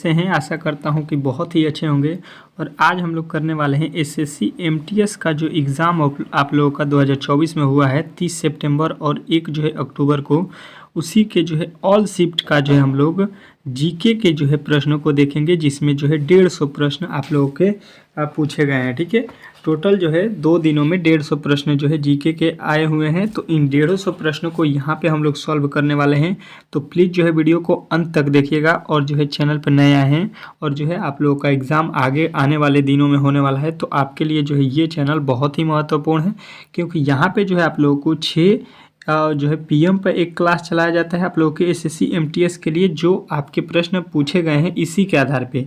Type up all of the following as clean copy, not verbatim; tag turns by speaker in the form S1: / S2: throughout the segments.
S1: से हैं। आशा करता हूं कि बहुत ही अच्छे होंगे। और आज हम लोग करने वाले हैं एसएससी एमटीएस का जो एग्ज़ाम आप लोगों का 2024 में हुआ है 30 सितंबर और 1 जो है अक्टूबर को, उसी के जो है ऑल शिफ्ट का जो है हम लोग जीके के जो है प्रश्नों को देखेंगे, जिसमें जो है 150 प्रश्न आप लोगों के पूछे गए हैं। ठीक है, टोटल जो है 2 दिनों में 150 प्रश्न जो है जीके के आए हुए हैं। तो इन 150 प्रश्नों को यहाँ पे हम लोग सॉल्व करने वाले हैं। तो प्लीज़ जो है वीडियो को अंत तक देखिएगा और जो है चैनल पर नए आए हैं और जो है आप लोगों का एग्ज़ाम आगे आने वाले दिनों में होने वाला है, तो आपके लिए जो है ये चैनल बहुत ही महत्वपूर्ण है, क्योंकि यहाँ पे जो है आप लोगों को 6 जो है पीएम पर एक क्लास चलाया जाता है आप लोगों के एसएससी एमटीएस के लिए, जो आपके प्रश्न पूछे गए हैं इसी के आधार पे।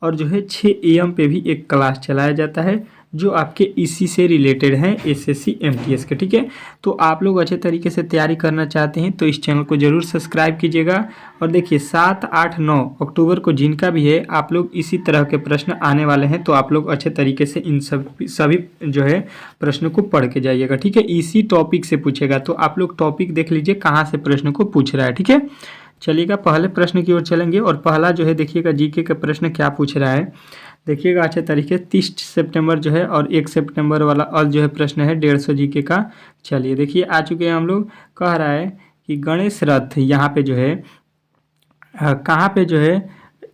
S1: और जो है 6 एएम पे भी एक क्लास चलाया जाता है जो आपके इसी से रिलेटेड हैं एसएससी एमटीएस के। ठीक है, तो आप लोग अच्छे तरीके से तैयारी करना चाहते हैं तो इस चैनल को ज़रूर सब्सक्राइब कीजिएगा। और देखिए 7, 8, 9 अक्टूबर को जिनका भी है आप लोग इसी तरह के प्रश्न आने वाले हैं, तो आप लोग अच्छे तरीके से इन सभी जो है प्रश्न को पढ़ के जाइएगा। ठीक है, इसी टॉपिक से पूछेगा, तो आप लोग टॉपिक देख लीजिए कहाँ से प्रश्न को पूछ रहा है। ठीक है, चलिएगा पहले प्रश्न की ओर चलेंगे। और पहला जो है देखिएगा जीके का प्रश्न क्या पूछ रहा है, देखिएगा अच्छे तरीके 30 सितंबर जो है और 1 सितंबर वाला और जो है प्रश्न है 150 जीके का। चलिए देखिए आ चुके हैं हम लोग। कह रहा है कि गणेश रथ यहाँ पे जो है कहाँ पे जो है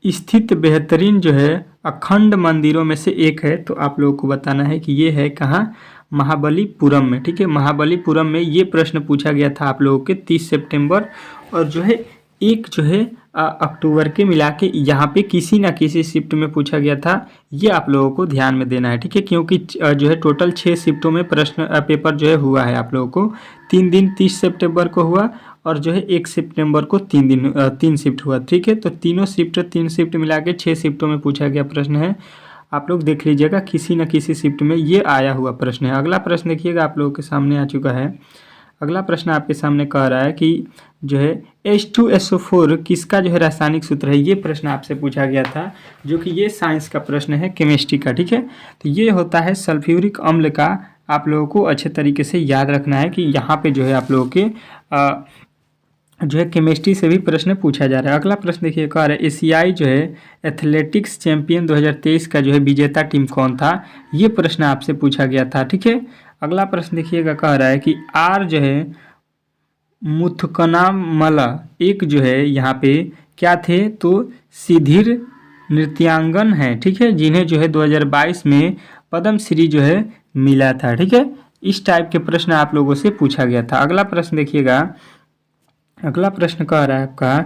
S1: स्थित बेहतरीन जो है अखंड मंदिरों में से एक है, तो आप लोगों को बताना है कि ये है कहाँ, महाबलीपुरम में। ठीक है, महाबलीपुरम में ये प्रश्न पूछा गया था आप लोगों के 30 सितंबर और जो है 1 जो है अक्टूबर के मिला के यहाँ पे किसी ना किसी शिफ्ट में पूछा गया था। ये आप लोगों को ध्यान में देना है। ठीक है, क्योंकि जो है टोटल 6 शिफ्टों में प्रश्न पेपर जो है हुआ है आप लोगों को 3 दिन 30 सितंबर को हुआ और जो है 1 सितंबर को 3 शिफ्ट हुआ। ठीक है, तो तीनों शिफ्ट 3 शिफ्ट मिला के 6 शिफ्टों में पूछा गया प्रश्न है। आप लोग देख लीजिएगा किसी न किसी शिफ्ट में ये आया हुआ प्रश्न है। अगला प्रश्न देखिएगा आप लोगों के सामने आ चुका है। अगला प्रश्न आपके सामने कह रहा है कि जो है H2SO4 किसका जो है रासायनिक सूत्र है, ये प्रश्न आपसे पूछा गया था, जो कि ये साइंस का प्रश्न है, केमिस्ट्री का। ठीक है, तो ये होता है सल्फ्यूरिक अम्ल का। आप लोगों को अच्छे तरीके से याद रखना है कि यहाँ पे जो है आप लोगों के जो है केमिस्ट्री से भी प्रश्न पूछा जा रहा है। अगला प्रश्न देखिए कह रहा है एशियाई जो है एथलेटिक्स चैंपियन 2023 का जो है विजेता टीम कौन था, ये प्रश्न आपसे पूछा गया था। ठीक है, अगला प्रश्न देखिएगा कह रहा है कि आर जो है मुथुकनामला एक जो है यहाँ पे क्या थे, तो सीधीर नृत्यांगन है। ठीक है, जिन्हें जो है 2022 में पद्म श्री जो है मिला था। ठीक है, इस टाइप के प्रश्न आप लोगों से पूछा गया था। अगला प्रश्न देखिएगा, अगला प्रश्न कह रहा है आपका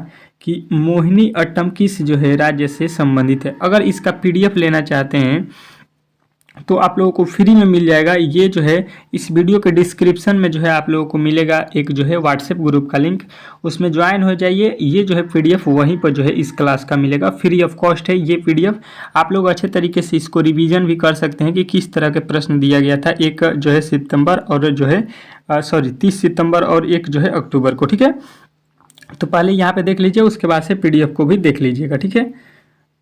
S1: कि मोहिनी अट्टम किस जो है राज्य से संबंधित है। अगर इसका पीडीएफ लेना चाहते हैं तो आप लोगों को फ्री में मिल जाएगा। ये जो है इस वीडियो के डिस्क्रिप्शन में जो है आप लोगों को मिलेगा एक जो है व्हाट्सएप ग्रुप का लिंक, उसमें ज्वाइन हो जाइए। ये जो है पीडीएफ वहीं पर जो है इस क्लास का मिलेगा, फ्री ऑफ कॉस्ट है ये पीडीएफ। आप लोग अच्छे तरीके से इसको रिवीजन भी कर सकते हैं कि किस तरह के प्रश्न दिया गया था 1 जो है सितंबर और जो है 30 सितंबर और 1 जो है अक्टूबर को। ठीक है, तो पहले यहाँ पे देख लीजिए, उसके बाद से पीडीएफ को भी देख लीजिएगा। ठीक है,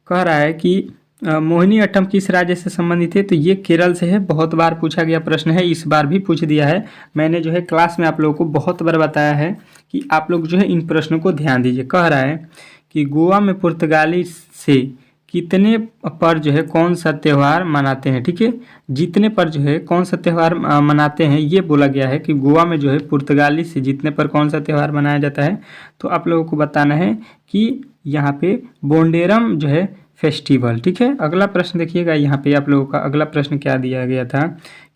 S1: कह रहा है कि मोहिनी अट्टम किस राज्य से संबंधित है, तो ये केरल से है। बहुत बार पूछा गया प्रश्न है, इस बार भी पूछ दिया है। मैंने जो है क्लास में आप लोगों को बहुत बार बताया है कि आप लोग जो है इन प्रश्नों को ध्यान दीजिए। कह रहा है कि गोवा में पुर्तगाली से कितने पर जो है कौन सा त्यौहार मनाते हैं। ठीक है, जितने पर जो है कौन सा त्यौहार मनाते हैं, ये बोला गया है कि गोवा में जो है पुर्तगाली से जितने पर कौन सा त्यौहार मनाया जाता है। तो आप लोगों को बताना है कि यहाँ पे बोंडेरम जो है फेस्टिवल। ठीक है, अगला प्रश्न देखिएगा, यहाँ पे आप लोगों का अगला प्रश्न क्या दिया गया था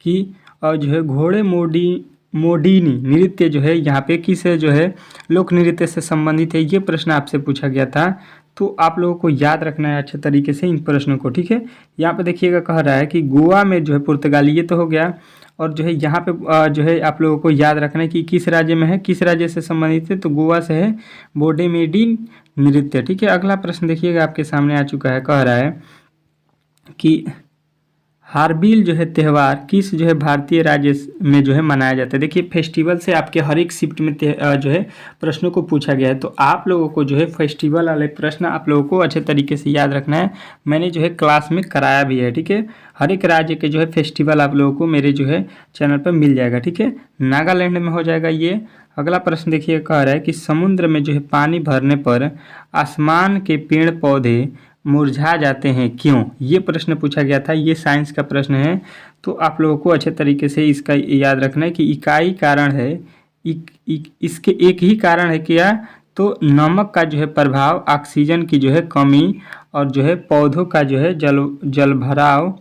S1: कि जो है घोड़े मोडीनी नृत्य जो है यहाँ पे किस जो है लोक नृत्य से संबंधित है, ये प्रश्न आपसे पूछा गया था। तो आप लोगों को याद रखना है अच्छे तरीके से इन प्रश्नों को। ठीक है, यहाँ पे देखिएगा कह रहा है कि गोवा में जो है पुर्तगाली, ये तो हो गया। और जो है यहाँ पे जो है आप लोगों को याद रखना है कि किस राज्य में है, किस राज्य से संबंधित है, तो गोवा से है बोडेमेडिन नृत्य। ठीक है, अगला प्रश्न देखिएगा आपके सामने आ चुका है। कह रहा है कि हार्बिल जो है त्यौहार किस जो है भारतीय राज्य में जो है मनाया जाता है। देखिए फेस्टिवल से आपके हर एक शिफ्ट में जो है प्रश्नों को पूछा गया है, तो आप लोगों को जो है फेस्टिवल वाले प्रश्न आप लोगों को अच्छे तरीके से याद रखना है। मैंने जो है क्लास में कराया भी है। ठीक है, हर एक राज्य के जो है फेस्टिवल आप लोगों को मेरे जो है चैनल पर मिल जाएगा। ठीक है, नागालैंड में हो जाएगा ये। अगला प्रश्न देखिए कह रहा है कि समुद्र में जो है पानी भरने पर आसमान के पेड़ पौधे मुरझा जाते हैं क्यों? ये प्रश्न पूछा गया था, ये साइंस का प्रश्न है। तो आप लोगों को अच्छे तरीके से इसका याद रखना है कि इकाई कारण है, इसके एक ही कारण है क्या? तो नमक का जो है प्रभाव, ऑक्सीजन की जो है कमी, और जो है पौधों का जो है जल भराव,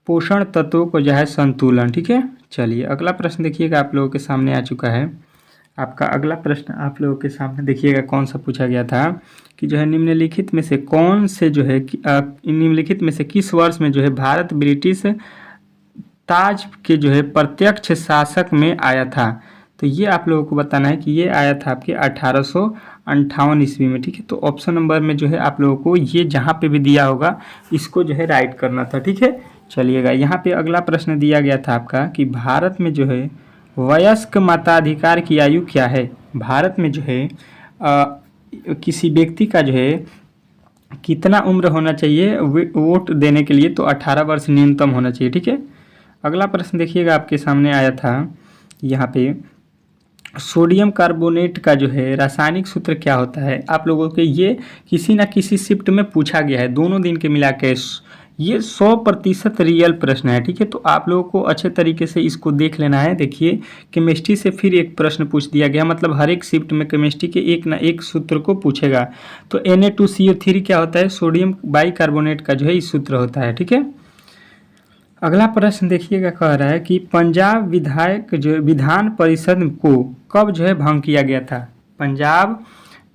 S1: पोषण तत्वों को जो है संतुलन। ठीक है, चलिए अगला प्रश्न देखिएगा, आप लोगों के सामने आ चुका है। आपका अगला प्रश्न आप लोगों के सामने देखिएगा कौन सा पूछा गया था कि जो है निम्नलिखित में से कौन से जो है निम्नलिखित में से किस वर्ष में जो है भारत ब्रिटिश ताज के जो है प्रत्यक्ष शासक में आया था? तो ये आप लोगों को बताना है कि ये आया था आपके 1858 ईस्वी में। ठीक है, तो ऑप्शन नंबर में जो है आप लोगों को ये जहाँ पे भी दिया होगा इसको जो है राइट करना था। ठीक है, चलिएगा यहाँ पे अगला प्रश्न दिया गया था आपका कि भारत में जो है वयस्क मताधिकार की आयु क्या है? भारत में जो है किसी व्यक्ति का जो है कितना उम्र होना चाहिए वोट देने के लिए? तो 18 वर्ष न्यूनतम होना चाहिए। ठीक है, अगला प्रश्न देखिएगा आपके सामने आया था यहाँ पे, सोडियम कार्बोनेट का जो है रासायनिक सूत्र क्या होता है? आप लोगों के ये किसी ना किसी शिफ्ट में पूछा गया है, दोनों दिन के मिला के ये 100% रियल प्रश्न है। ठीक है, तो आप लोगों को अच्छे तरीके से इसको देख लेना है। देखिए केमिस्ट्री से फिर एक प्रश्न पूछ दिया गया, मतलब हर एक शिफ्ट में केमिस्ट्री के एक ना एक सूत्र को पूछेगा। तो Na2CO3 क्या होता है? सोडियम बाइकार्बोनेट का जो है इस सूत्र होता है। ठीक है, अगला प्रश्न देखिएगा, कह रहा है कि पंजाब विधान परिषद को कब जो है भंग किया गया था? पंजाब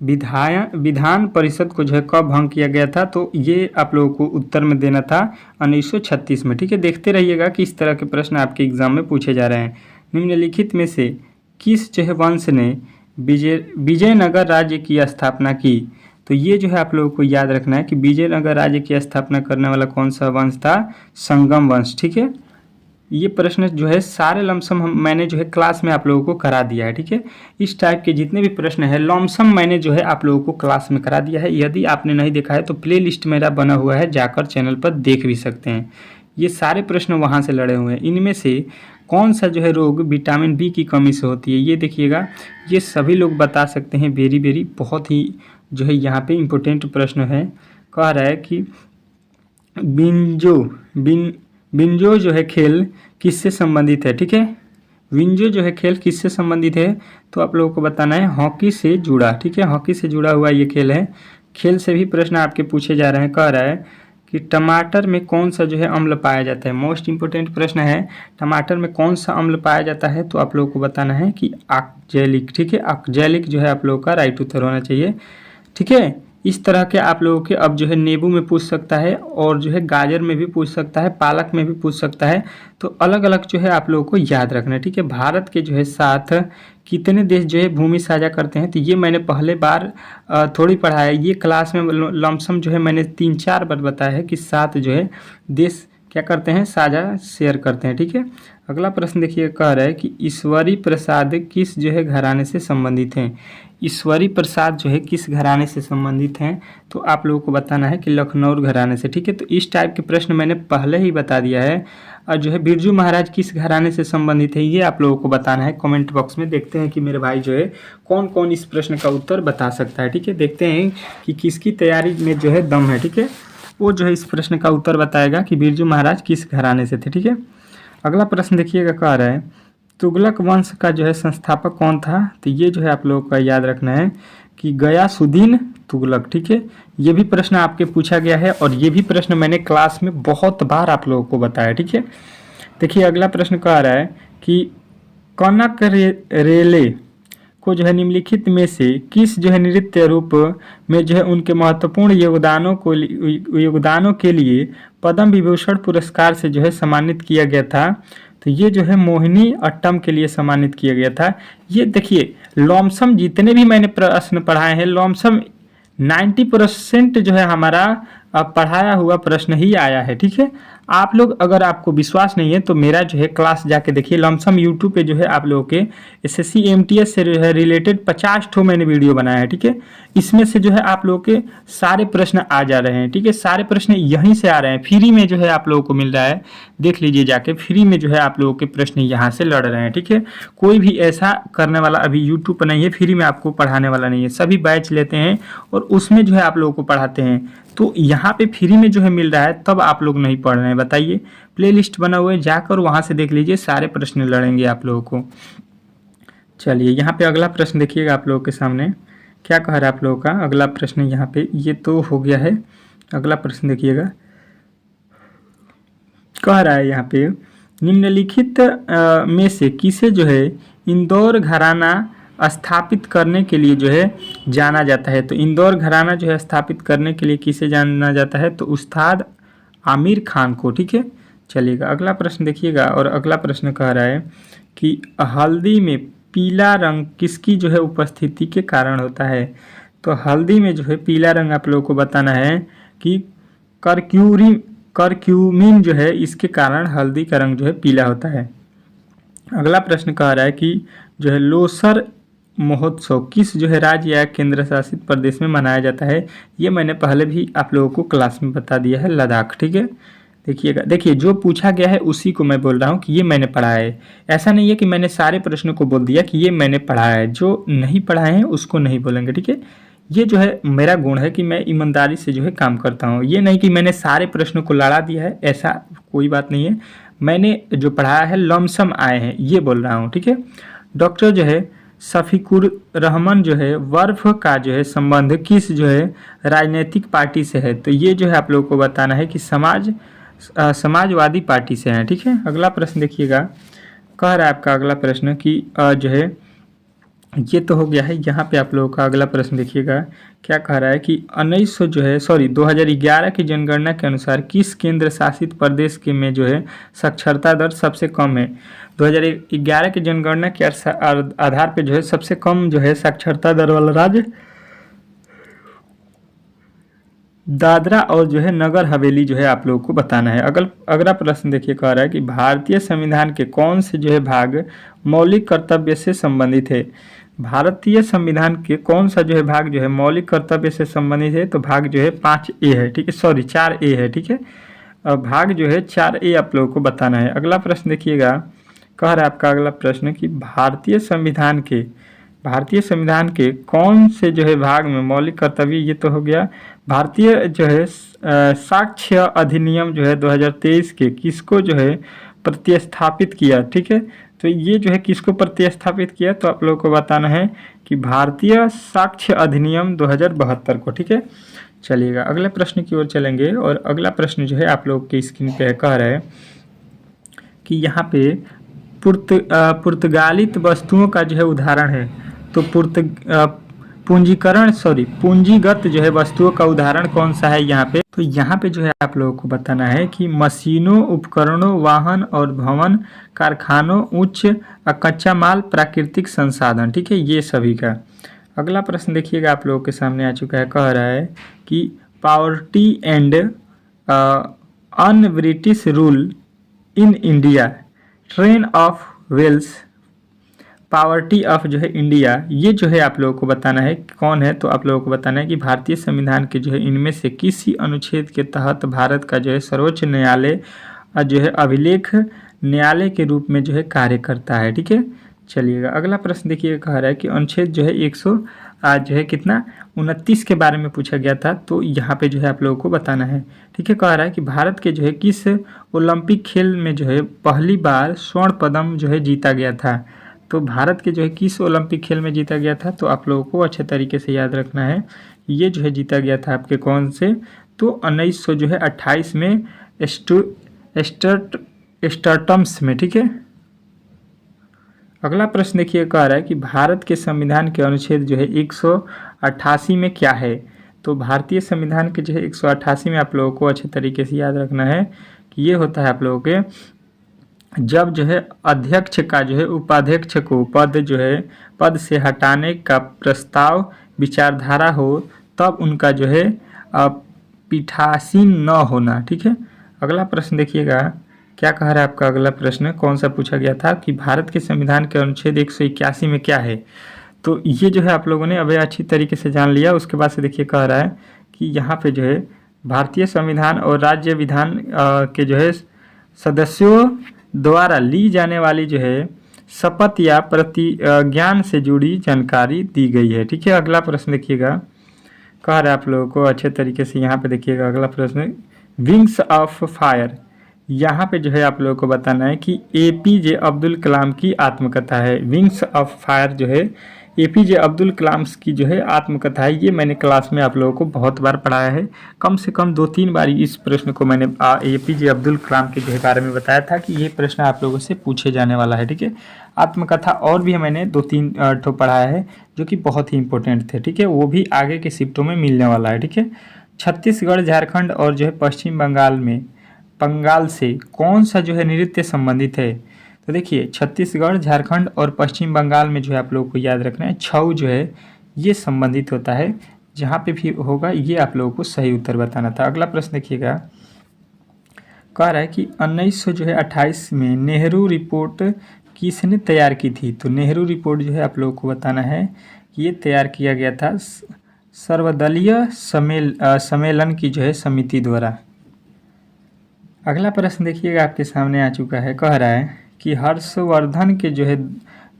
S1: विधान परिषद को जो है कब भंग किया गया था? तो ये आप लोगों को उत्तर में देना था 1936 में। ठीक है, देखते रहिएगा कि इस तरह के प्रश्न आपके एग्जाम में पूछे जा रहे हैं। निम्नलिखित में से किस जो है वंश ने विजयनगर राज्य की स्थापना की? तो ये जो है आप लोगों को याद रखना है कि विजयनगर राज्य की स्थापना करने वाला कौन सा वंश था? संगम वंश। ठीक है, ये प्रश्न जो है सारे लमसम मैंने जो है क्लास में आप लोगों को करा दिया है। ठीक है, इस टाइप के जितने भी प्रश्न है लमसम मैंने जो है आप लोगों को क्लास में करा दिया है। यदि आपने नहीं देखा है तो प्ले लिस्ट मेरा बना हुआ है, जाकर चैनल पर देख भी सकते हैं। ये सारे प्रश्न वहाँ से लड़े हुए हैं। इनमें से कौन सा जो है रोग विटामिन बी की कमी से होती है? ये देखिएगा, ये सभी लोग बता सकते हैं। वेरी बहुत ही जो है यहाँ पे इम्पोर्टेंट प्रश्न है। कह रहा है कि विंजो जो है खेल किससे संबंधित है? ठीक है, विंजो जो है खेल किससे संबंधित है? तो आप लोगों को बताना है हॉकी से जुड़ा। ठीक है, हॉकी से जुड़ा हुआ ये खेल है। खेल से भी प्रश्न आपके पूछे जा रहे हैं। कह रहा है कि टमाटर में कौन सा जो है अम्ल पाया जाता है? मोस्ट इंपोर्टेंट प्रश्न है, टमाटर में कौन सा अम्ल पाया जाता है? तो आप लोगों को बताना है कि ऑक्जेलिक। ठीक है, ऑक्जेलिक जो है आप लोगों का राइट उत्तर होना चाहिए। ठीक है, इस तरह के आप लोगों के अब जो है नींबू में पूछ सकता है, और जो है गाजर में भी पूछ सकता है, पालक में भी पूछ सकता है। तो अलग अलग जो है आप लोगों को याद रखना है। ठीक है, भारत के जो है साथ कितने देश जो है भूमि साझा करते हैं? तो ये मैंने पहले बार थोड़ी पढ़ा है, ये क्लास में लमसम जो है मैंने 3-4 बार बताया है कि 7 जो है देश क्या करते हैं, साझा शेयर करते हैं। ठीक है, अगला प्रश्न देखिए, कह रहा है कि ईश्वरी प्रसाद किस जो है घराने से संबंधित हैं? ईश्वरी प्रसाद जो है किस घराने से संबंधित हैं? तो आप लोगों को बताना है कि लखनऊ घराने से। ठीक है, तो इस टाइप के प्रश्न मैंने पहले ही बता दिया है। और जो है बिरजू महाराज किस घराने से संबंधित है, ये आप लोगों को बताना है कमेंट बॉक्स में। देखते हैं कि मेरे भाई जो है कौन कौन इस प्रश्न का उत्तर बता सकता है। ठीक है, देखते हैं कि किसकी तैयारी में जो है दम है। ठीक है, वो जो है इस प्रश्न का उत्तर बताएगा कि बिरजू महाराज किस घराने से थे। ठीक है, अगला प्रश्न देखिएगा, कह रहा है तुगलक वंश का जो है संस्थापक कौन था? तो ये जो है आप लोगों का याद रखना है कि गयासुद्दीन तुगलक। ठीक है, ये भी प्रश्न आपके पूछा गया है, और ये भी प्रश्न मैंने क्लास में बहुत बार आप लोगों को बताया। ठीक है, देखिए अगला प्रश्न कह रहा है कि कनक रेले को जो है निम्नलिखित में से किस जो है नृत्य रूप में जो है उनके महत्वपूर्ण योगदानों के लिए पद्म विभूषण पुरस्कार से जो है सम्मानित किया गया था? तो ये जो है मोहिनी अट्टम के लिए सम्मानित किया गया था। ये देखिए लॉमसम जितने भी मैंने प्रश्न पढ़ाए हैं, लॉमसम 90% जो है हमारा पढ़ाया हुआ प्रश्न ही आया है। ठीक है, आप लोग अगर आपको विश्वास नहीं है तो मेरा जो है क्लास जाके देखिए, लमसम यूट्यूब पे जो है आप लोगों के एसएससी एमटीएस से जो है रिलेटेड 50 ठो मैंने वीडियो बनाया है। ठीक है, इसमें से जो है आप लोगों के सारे प्रश्न आ जा रहे हैं। ठीक है, सारे प्रश्न यहीं से आ रहे हैं, फ्री में जो है आप लोगों को मिल रहा है, देख लीजिए जाके, फ्री में जो है आप लोगों के प्रश्न यहाँ से लड़ रहे हैं। ठीक है, कोई भी ऐसा करने वाला अभी यूट्यूब पर नहीं है, फ्री में आपको पढ़ाने वाला नहीं है, सभी बैच लेते हैं और उसमें जो है आप लोगों को पढ़ाते हैं। तो यहाँ पे फ्री में जो है मिल रहा है, तब आप लोग नहीं पढ़ रहे हैं। बताइए, प्लेलिस्ट बना हुआ है, जाकर वहाँ से देख लीजिए, सारे प्रश्न लड़ेंगे आप लोगों को। चलिए यहाँ पे अगला प्रश्न देखिएगा आप लोगों के सामने क्या कह रहा है आप लोगों का अगला प्रश्न। यहाँ पे ये तो हो गया है, अगला प्रश्न देखिएगा, कह रहा है यहाँ पे निम्नलिखित में से किसे जो है इंदौर घराना स्थापित करने के लिए जो है जाना जाता है। तो इंदौर घराना जो है स्थापित करने के लिए किसे जाना जाता है, तो उस्ताद आमिर खान को। ठीक है, चलिएगा अगला प्रश्न देखिएगा। और अगला प्रश्न कह रहा है कि हल्दी में पीला रंग किसकी जो है उपस्थिति के कारण होता है। तो हल्दी में जो है पीला रंग आप लोगों को बताना है कि करक्यूमिन जो है, इसके कारण हल्दी का रंग जो है पीला होता है। अगला प्रश्न कह रहा है कि जो है लोसर महोत्सव किस जो है राज्य या केंद्र शासित प्रदेश में मनाया जाता है। ये मैंने पहले भी आप लोगों को क्लास में बता दिया है, लद्दाख। ठीक है, देखिएगा, देखिए जो पूछा गया है उसी को मैं बोल रहा हूँ कि ये मैंने पढ़ा है। ऐसा नहीं है कि मैंने सारे प्रश्नों को बोल दिया कि ये मैंने पढ़ा है, जो नहीं पढ़ाए हैं उसको नहीं बोलेंगे। ठीक है, ये जो है मेरा गुण है कि मैं ईमानदारी से जो है काम करता हूँ। ये नहीं कि मैंने सारे प्रश्नों को लड़ा दिया है, ऐसा कोई बात नहीं है। मैंने जो पढ़ाया है लमसम आए हैं, ये बोल रहा हूँ। ठीक है, डॉक्टर जो है शफीकुर रहमान जो है वर्फ का जो है संबंध किस जो है राजनीतिक पार्टी से है। तो ये जो है आप लोगों को बताना है कि समाजवादी पार्टी से है। ठीक है, अगला प्रश्न देखिएगा, कह रहा है आपका अगला प्रश्न कि जो है ये तो हो गया है। यहाँ पे आप लोगों का अगला प्रश्न देखिएगा क्या कह रहा है कि 2011 की जनगणना के अनुसार किस केंद्र शासित प्रदेश के में जो है साक्षरता दर सबसे कम है। 2011 की जनगणना के आधार पे जो है सबसे कम जो है साक्षरता दर वाला राज्य दादरा और जो है नगर हवेली जो है आप लोगों को बताना है। अगला प्रश्न देखिए, कह रहा है कि भारतीय संविधान के कौन से जो है भाग मौलिक कर्तव्य से संबंधित है। भारतीय संविधान के कौन सा जो है भाग जो है मौलिक कर्तव्य से संबंधित है। तो भाग जो है 5A है। ठीक है, सॉरी 4A है। ठीक है, भाग जो है 4A आप लोगों को बताना है। अगला प्रश्न देखिएगा, कह रहा है आपका अगला प्रश्न कि भारतीय संविधान के कौन से जो है भाग में मौलिक कर्तव्य, ये तो हो गया। भारतीय जो है साक्ष्य अधिनियम जो है 2023 के किसको जो है प्रतिस्थापित किया। ठीक है, तो ये जो है किसको प्रतिस्थापित किया, तो आप लोगों को बताना है कि भारतीय साक्ष्य अधिनियम 2072 को। ठीक है, चलिएगा अगले प्रश्न की ओर चलेंगे। और अगला प्रश्न जो है आप लोग की स्क्रीन पे कह रहा है कि यहाँ पे पुर्तगालित वस्तुओं का जो है उदाहरण है। तो पूंजीगत जो है वस्तुओं का उदाहरण कौन सा है यहाँ पे। तो यहाँ पे जो है आप लोगों को बताना है कि मशीनों, उपकरणों, वाहन और भवन, कारखानों, उच्च कच्चा माल, प्राकृतिक संसाधन। ठीक है, ये सभी का। अगला प्रश्न देखिएगा आप लोगों के सामने आ चुका है, कह रहा है कि poverty and un British rule in India, train of Wales, poverty of जो है इंडिया, ये जो है आप लोगों को बताना है कौन है। तो आप लोगों को बताना है कि भारतीय संविधान के जो है इनमें से किसी अनुच्छेद के तहत भारत का जो है सर्वोच्च न्यायालय जो है अभिलेख न्यायालय के रूप में जो है कार्य करता है। ठीक है, चलिएगा अगला प्रश्न देखिए, कह रहा है कि अनुच्छेद जो है 129 के बारे में पूछा गया था। तो यहाँ पे जो है आप लोगों को बताना है। ठीक है, कह रहा है कि भारत के जो है किस ओलंपिक खेल में जो है पहली बार स्वर्ण पदक जो है जीता गया था। तो भारत के जो है किस ओलंपिक खेल में जीता गया था, तो आप लोगों को अच्छे तरीके से याद रखना है। ये जो है जीता गया था आपके कौन से, तो 1928 में स्टार्टम्स में। ठीक है, अगला प्रश्न देखिए, कह रहा है कि भारत के संविधान के अनुच्छेद जो है 188 में क्या है। तो भारतीय संविधान के जो है 188 में आप लोगों को अच्छे तरीके से याद रखना है कि ये होता है आप लोगों के, जब जो है अध्यक्ष का जो है उपाध्यक्ष को पद से हटाने का प्रस्ताव विचारधारा हो, तब उनका जो है पीठासीन न होना। ठीक है, अगला प्रश्न देखिएगा क्या कह रहा है आपका अगला प्रश्न, कौन सा पूछा गया था कि भारत के संविधान के अनुच्छेद 181 में क्या है। तो ये जो है आप लोगों ने अभी अच्छी तरीके से जान लिया। उसके बाद से देखिए कह रहा है कि यहाँ पे जो है भारतीय संविधान और राज्य विधान के जो है सदस्यों द्वारा ली जाने वाली जो है शपथ या प्रतिज्ञान से जुड़ी जानकारी दी गई है। ठीक है, अगला प्रश्न देखिएगा कह रहा है आप लोगों को अच्छे तरीके से। यहाँ पे देखिएगा अगला प्रश्न, विंग्स ऑफ फायर। यहाँ पे जो है आप लोगों को बताना है कि एपीजे अब्दुल कलाम की आत्मकथा है। विंग्स ऑफ फायर जो है एपीजे अब्दुल कलाम की जो है आत्मकथा है। ये मैंने क्लास में आप लोगों को बहुत बार पढ़ाया है, कम से कम 2-3 बार इस प्रश्न को मैंने एपीजे अब्दुल कलाम के जो है बारे में बताया था कि ये प्रश्न आप लोगों से पूछे जाने वाला है। ठीक है, आत्मकथा और भी मैंने 2-3 ठो पढ़ाया है जो कि बहुत ही इंपॉर्टेंट थे। ठीक है, वो भी आगे के शिफ्टों में मिलने वाला है। ठीक है, छत्तीसगढ़, झारखंड और जो है पश्चिम बंगाल से कौन सा जो है नृत्य संबंधित है? तो देखिए छत्तीसगढ़, झारखंड और पश्चिम बंगाल में जो है आप लोगों को याद रखना है छऊ जो है ये संबंधित होता है। जहाँ पे भी होगा ये आप लोगों को सही उत्तर बताना था। अगला प्रश्न देखिएगा, कह रहा है कि 1928 में नेहरू रिपोर्ट किसने तैयार की थी? तो नेहरू रिपोर्ट जो है आप लोगों को बताना है कि ये तैयार किया गया था सर्वदलीय सम्मेलन की जो है समिति द्वारा। अगला प्रश्न देखिएगा आपके सामने आ चुका है, कह रहा है कि हर्षवर्धन के जो है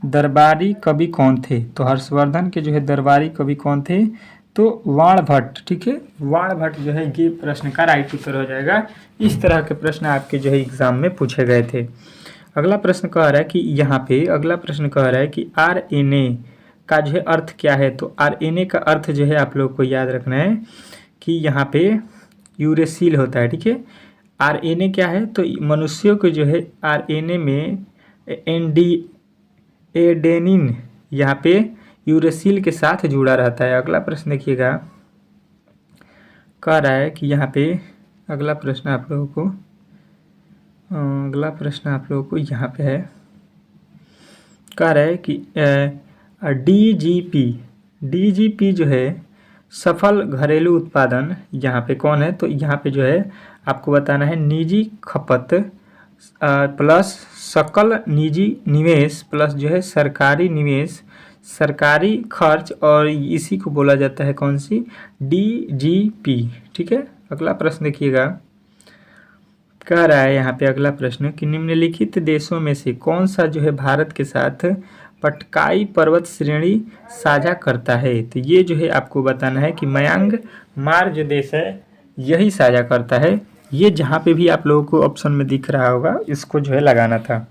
S1: दरबारी कवि कौन थे? तो हर्षवर्धन के जो है दरबारी कवि कौन थे? तो वाणभट्ट। ठीक है, वाणभट्ट जो है ये प्रश्न का राइट उत्तर हो जाएगा। इस तरह के प्रश्न आपके जो है एग्जाम में पूछे गए थे। अगला प्रश्न कह रहा है कि यहाँ पे अगला प्रश्न कह रहा है कि आरएनए का जो है अर्थ क्या है? तो आरएनए का अर्थ जो है आप लोग को याद रखना है कि यहाँ पे यूरेसिल होता है। ठीक है, आरएनए क्या है? तो मनुष्यों को जो है आरएनए में एडेनिन यहाँ पे यूरेसिल के साथ जुड़ा रहता है। अगला प्रश्न देखिएगा, कह रहा है कि यहाँ पे अगला प्रश्न आप लोगों को यहाँ पे है, कह रहा है कि डीजीपी जो है सफल घरेलू उत्पादन यहाँ पे कौन है? तो यहाँ पे जो है आपको बताना है निजी खपत प्लस सकल निजी निवेश प्लस जो है सरकारी निवेश, सरकारी खर्च, और इसी को बोला जाता है कौन सी? डीजीपी। ठीक है, अगला प्रश्न देखिएगा, कह रहा है यहाँ पे अगला प्रश्न कि निम्नलिखित देशों में से कौन सा जो है भारत के साथ पटकाई पर्वत श्रेणी साझा करता है? तो ये जो है आपको बताना है कि म्यांमार जो देश है यही साझा करता है। ये जहाँ पे भी आप लोगों को ऑप्शन में दिख रहा होगा इसको जो है लगाना था।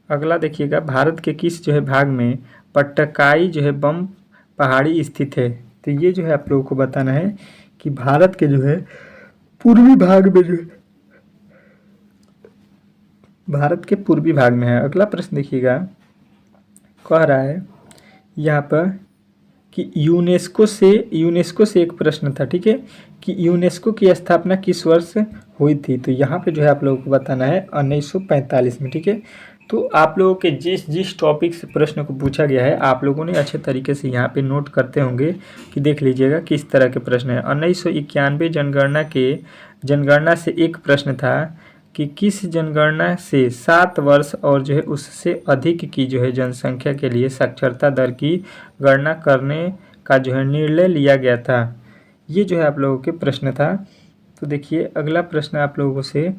S1: अगला देखिएगा, भारत के किस जो है भाग में पटकाई जो है बम पहाड़ी स्थित है? तो ये जो है आप लोगों को बताना है कि भारत के जो है पूर्वी भाग में जो है भारत के पूर्वी भाग में है। अगला प्रश्न देखिएगा, कह रहा है यहाँ पर कि यूनेस्को से एक प्रश्न था। ठीक है, कि यूनेस्को की स्थापना किस वर्ष हुई थी? तो यहाँ पे जो है आप लोगों को बताना है 1945 में। ठीक है, तो आप लोगों के जिस टॉपिक से प्रश्न को पूछा गया है आप लोगों ने अच्छे तरीके से यहाँ पे नोट करते होंगे कि देख लीजिएगा किस तरह के प्रश्न है। 1991 जनगणना से एक प्रश्न था कि किस जनगणना से 7 वर्ष और जो है उससे अधिक की जो है जनसंख्या के लिए साक्षरता दर की गणना करने का जो है निर्णय लिया गया था? ये जो है आप लोगों के प्रश्न था। तो देखिए अगला प्रश्न आप लोगों से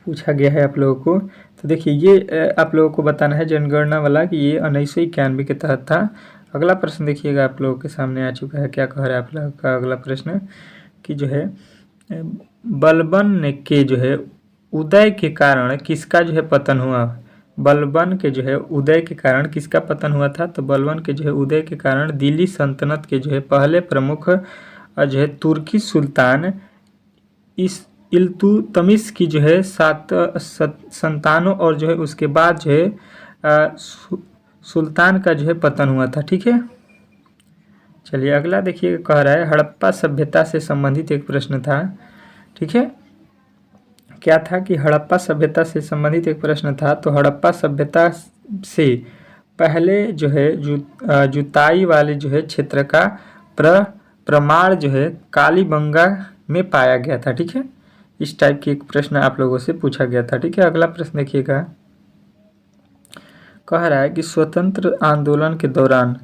S1: पूछा गया है आप लोगों को। तो देखिए ये आप लोगों को बताना है जनगणना वाला कि ये 1991 के तहत था। अगला प्रश्न देखिएगा आप लोगों के सामने आ चुका है, क्या कह रहा है आप लोगों का अगला प्रश्न कि जो है बलबन के जो है उदय के कारण किसका जो है पतन हुआ? बलबन के जो है उदय के कारण किसका पतन हुआ था? तो बलबन के जो है उदय के कारण दिल्ली सल्तनत के जो है पहले प्रमुख जो है तुर्की सुल्तान इल्तुतमिश की जो है 7 संतानों और जो है उसके बाद जो है सुल्तान का जो है पतन हुआ था। ठीक है, चलिए अगला देखिए, कह रहा है हड़प्पा सभ्यता से संबंधित एक प्रश्न था। ठीक है, क्या था कि हड़प्पा सभ्यता से संबंधित एक प्रश्न था। तो हड़प्पा सभ्यता से पहले जो है जुताई वाले जो है क्षेत्र का प्रमाण जो है कालीबंगा में पाया गया था। ठीक है, इस टाइप की एक प्रश्न आप लोगों से पूछा गया था। ठीक है, अगला प्रश्न देखिएगा, कह रहा है कि स्वतंत्र आंदोलन के दौरान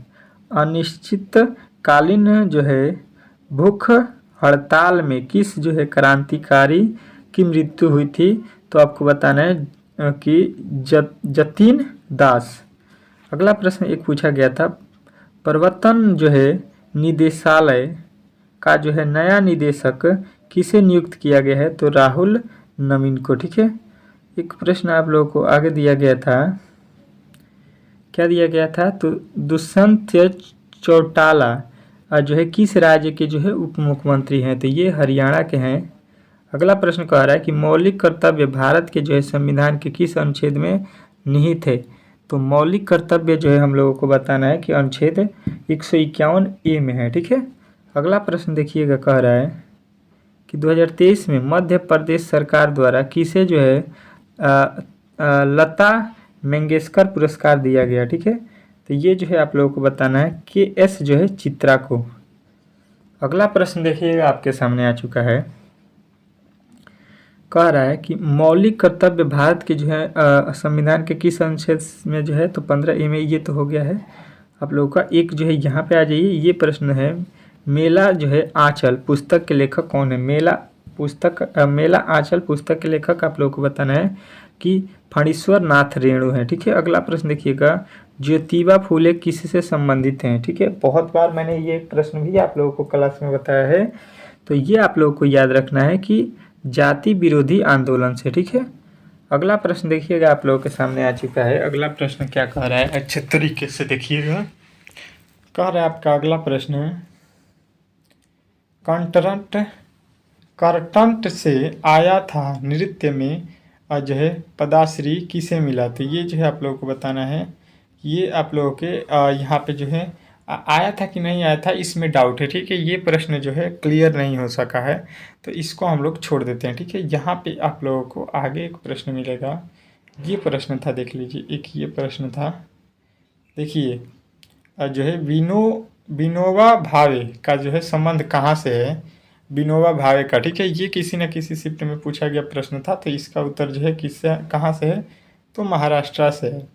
S1: अनिश्चितकालीन जो है भूख हड़ताल में किस जो है क्रांतिकारी की मृत्यु हुई थी? तो आपको बताना है कि जतीन दास। अगला प्रश्न एक पूछा गया था, प्रवर्तन जो है निदेशालय का जो है नया निदेशक किसे नियुक्त किया गया है? तो राहुल नवीन को। ठीक है, एक प्रश्न आप लोगों को आगे दिया गया था, क्या दिया गया था? तो दुष्यंत चौटाला जो है किस राज्य के जो है उप मुख्यमंत्री हैं? तो ये हरियाणा के हैं। अगला प्रश्न कह रहा है कि मौलिक कर्तव्य भारत के जो है संविधान के किस अनुच्छेद में निहित है? तो मौलिक कर्तव्य जो है हम लोगों को बताना है कि अनुच्छेद 151A में है। ठीक है, अगला प्रश्न देखिएगा, कह रहा है कि 2023 में मध्य प्रदेश सरकार द्वारा किसे जो है लता मंगेशकर पुरस्कार दिया गया? ठीक है, तो ये जो है आप लोगों को बताना है KS जो है चित्रा को। अगला प्रश्न देखिएगा आपके सामने आ चुका है, कह रहा है कि मौलिक कर्तव्य भारत के जो है संविधान के किस अनुच्छेद में जो है? तो 15A में। ये तो हो गया है आप लोगों का। एक जो है यहाँ पे आ जाइए, ये प्रश्न है, मेला जो है आंचल पुस्तक के लेखक कौन है? मेला आंचल पुस्तक के लेखक आप लोगों को बताना है कि फणीश्वर नाथ रेणु है। ठीक है, अगला प्रश्न देखिएगा, ज्योतिबा फूले किससे संबंधित हैं? ठीक है, बहुत बार मैंने ये प्रश्न भी आप लोगों को क्लास में बताया है, तो ये आप लोगों को याद रखना है कि जाति विरोधी आंदोलन से। ठीक है, अगला प्रश्न देखिएगा आप लोगों के सामने आ चुका है। अगला प्रश्न क्या कह रहा है, अच्छे तरीके से देखिएगा। कह रहा है आपका अगला प्रश्न है, करटंट से आया था नृत्य में जो है पदाश्री किसे मिला? तो ये जो है आप लोगों को बताना है, ये आप लोगों के यहाँ पे जो है आया था कि नहीं आया था, इसमें डाउट है। ठीक है, ये प्रश्न जो है क्लियर नहीं हो सका है, तो इसको हम लोग छोड़ देते हैं। ठीक है, यहाँ पे आप लोगों को आगे एक प्रश्न मिलेगा, ये प्रश्न था, देख लीजिए, एक ये प्रश्न था, देखिए जो है विनोबा भावे का जो है संबंध कहाँ से है? विनोबा भावे का। ठीक है, ये किसी न किसी शिफ्ट में पूछा गया प्रश्न था, तो इसका उत्तर जो है किससे कहाँ से है? तो महाराष्ट्र से है।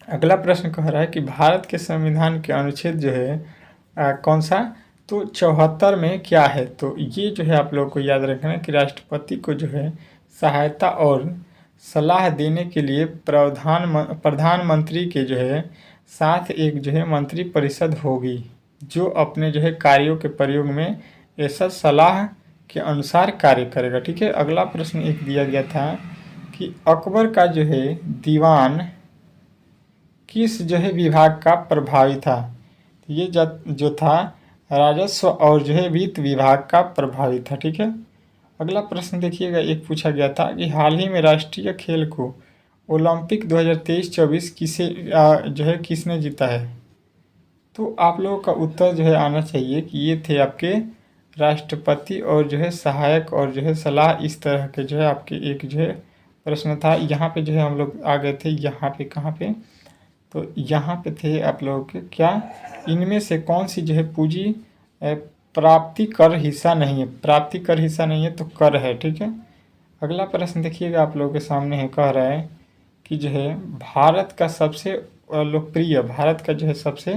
S1: अगला प्रश्न कह रहा है कि भारत के संविधान के अनुच्छेद जो है कौन सा? तो 74 में क्या है? तो ये जो है आप लोगों को याद रखना है कि राष्ट्रपति को जो है सहायता और सलाह देने के लिए प्रधानमंत्री के जो है साथ एक जो है मंत्री परिषद होगी, जो अपने जो है कार्यों के प्रयोग में ऐसा सलाह के अनुसार कार्य करेगा। ठीक है, अगला प्रश्न एक दिया गया था कि अकबर का जो है दीवान किस जो है विभाग का प्रभावी था? ये जो था राजस्व और जो है वित्त विभाग का प्रभावी था। ठीक है, अगला प्रश्न देखिएगा, एक पूछा गया था कि हाल ही में राष्ट्रीय खेल को ओलंपिक 2023-24 जो है किसने जीता है? तो आप लोगों का उत्तर जो है आना चाहिए कि ये थे आपके राष्ट्रपति और जो है सहायक और जो है सलाह, इस तरह के जो है आपके एक जो है प्रश्न था। यहाँ पे जो है हम लोग आ गए थे, यहाँ पे कहाँ पे? तो यहाँ पे थे आप लोगों के क्या, इनमें से कौन सी जो है पूंजी प्राप्ति कर हिस्सा नहीं है? प्राप्ति कर हिस्सा नहीं है तो कर है। ठीक है, अगला प्रश्न देखिएगा आप लोगों के सामने है, कह रहा है कि जो है भारत का जो है सबसे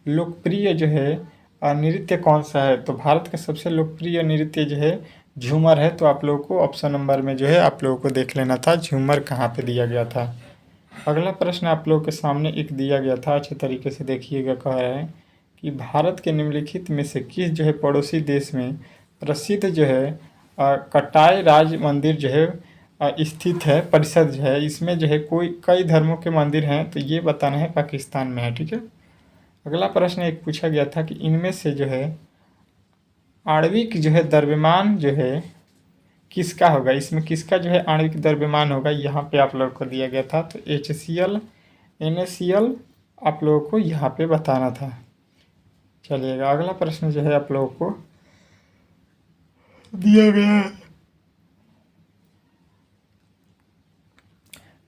S1: लोकप्रिय जो है नृत्य कौन सा है? तो भारत का सबसे लोकप्रिय नृत्य जो है झूमर है। तो आप लोगों को ऑप्शन नंबर में जो है आप लोगों को देख लेना था झूमर कहाँ पे दिया गया था। अगला प्रश्न आप लोगों के सामने एक दिया गया था, अच्छे तरीके से देखिएगा, कह रहा है कि भारत के निम्नलिखित में से किस जो है पड़ोसी देश में प्रसिद्ध जो है कटाई राज मंदिर जो है स्थित है, परिषद जो है, इसमें जो है कई धर्मों के मंदिर हैं, तो ये बताना है पाकिस्तान में है। ठीक है, अगला प्रश्न एक पूछा गया था कि इनमें से जो है आणविक जो है द्रव्यमान जो है किसका होगा? इसमें किसका जो है आणविक द्रव्यमान होगा? यहाँ पे आप लोगों को दिया गया था, तो HCl NaCl आप लोगों को यहाँ पे बताना था। चलिएगा, अगला प्रश्न जो है आप लोगों को दिया गया है,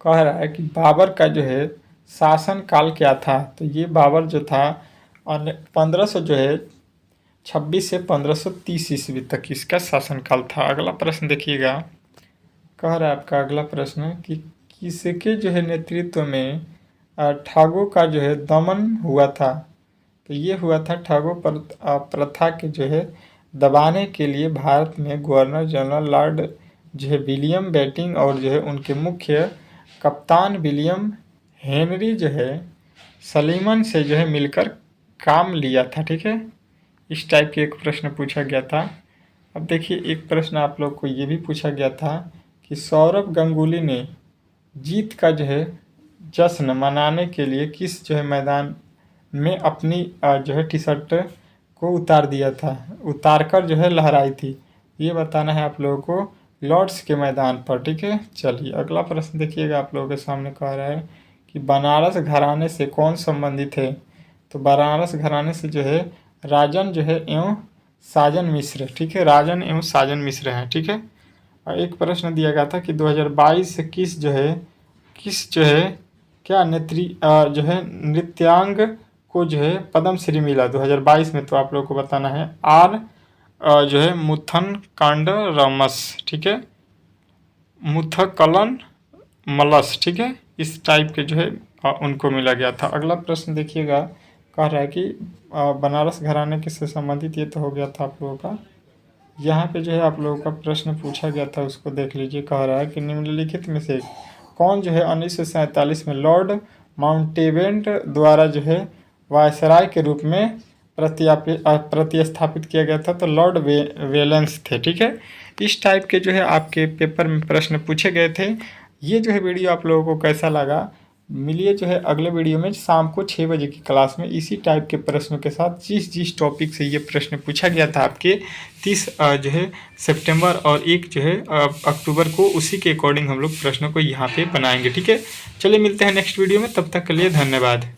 S1: कह रहा है कि बाबर का जो है शासन काल क्या था? तो ये बाबर जो था 1500 जो है 26 से 1530 ईस्वी तक इसका शासनकाल था। अगला प्रश्न देखिएगा, कह रहा है आपका अगला प्रश्न कि किसके जो है नेतृत्व में ठगों का जो है दमन हुआ था? तो ये हुआ था ठगों पर प्रथा के जो है दबाने के लिए भारत में गवर्नर जनरल लॉर्ड जो है विलियम बेंटिंक और जो है उनके मुख्य कप्तान विलियम हेनरी जो है सलीमन से जो है मिलकर काम लिया था। ठीक है, इस टाइप के एक प्रश्न पूछा गया था। अब देखिए एक प्रश्न आप लोग को ये भी पूछा गया था कि सौरव गांगुली ने जीत का जो है जश्न मनाने के लिए किस जो है मैदान में अपनी जो है टी शर्ट को उतार दिया था, उतार कर जो है लहराई थी। ये बताना है आप लोगों को लॉर्ड्स के मैदान पर। ठीक है, चलिए अगला प्रश्न देखिएगा, आप लोगों के सामने कह रहा है कि बनारस घराने से कौन संबंधित है। तो बनारस घराने से जो है राजन जो है एवं साजन मिश्र। ठीक है, राजन एवं साजन मिश्र हैं। ठीक है, और एक प्रश्न दिया गया था कि 2022 से किस जो है क्या जो है नृत्यांग को जो है पद्मश्री मिला 2022 में। तो आप लोगों को बताना है आर जो है मुथन कांड रमस। ठीक है, मुथकलन मलस। ठीक है, इस टाइप के जो है उनको मिला गया था। अगला प्रश्न देखिएगा, कह रहा है कि बनारस घराने के से संबंधित, ये तो हो गया था आप लोगों का। यहाँ पे जो है आप लोगों का प्रश्न पूछा गया था, उसको देख लीजिए। कह रहा है कि निम्नलिखित में से कौन जो है 1947 में लॉर्ड माउंटेबेट द्वारा जो है वायसराय के रूप में प्रतिस्थापित किया गया था। तो लॉर्ड वेलेंस थे। ठीक है, इस टाइप के जो है आपके पेपर में प्रश्न पूछे गए थे। ये जो है वीडियो आप लोगों को कैसा लगा, मिलिए जो है अगले वीडियो में शाम को 6 बजे की क्लास में इसी टाइप के प्रश्नों के साथ। जिस टॉपिक से ये प्रश्न पूछा गया था आपके 30 जो है सितंबर और 1 जो है अक्टूबर को, उसी के अकॉर्डिंग हम लोग प्रश्नों को यहाँ पे बनाएंगे। ठीक है, चलिए मिलते हैं नेक्स्ट वीडियो में, तब तक के लिए धन्यवाद।